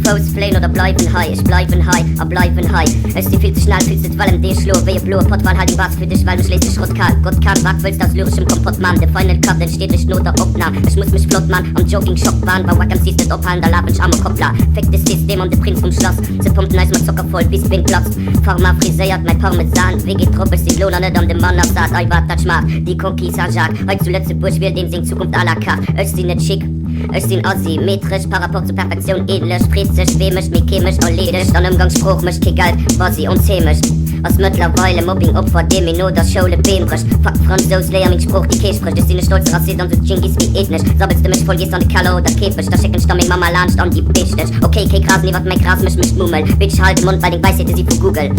Post flehen oder bleiben high. Ich bleiben high, bleiben high. Es die viel zu schnell, fühlst du, weil im D-Schlo, wehe Blue, Potwal, halt die was für dich, weil mich lässt dich Rottkal. Gott kann, was willst aus lyrischem Komportmann? Der Final Cut entsteht nicht nur der Obnahme. Ich muss mich flott, Mann, am Jogging-Schockbahn, bei Wack MCs nicht abhalten, da lab ich am Koppler. Fekt das System und der Prinz vom Schloss. Sie pumpen eis mal Zucker voll, bis Wind platzt. Pharma frisiert, mein Parmesan. WG-Truppe, sie lohnen nicht um den Mann auf Saat. Ei, wat, das schmacht, die Conquis Jacques. Heute zuletzt Bursch will den sing Zukunft à la carte. Ich sie nicht schick. Ich bin asymmetrisch, par rapport zur Perfektion edel, spritzig, schwämisch, mich chemisch, erledigt, an Umgangsspruch, mich kegelt, quasi und chemisch. Was mittlerweile Mobbing-Opfer, dem ich nur das Schule bembricht. Fuck Franzos, leer mein Spruch, die Käse spricht. Ich bin eine stolze Rassist und so Dschingis wie ethnisch. Sabbelst du mich voll, gehst an die Keller oder Käfig. Da schicken Stamming Mama lanscht an die Bichtig. Okay, Gras, nie wat mein Gras mich mummel. Bitch, halt den Mund, weil den Weiß hätte sie von Google.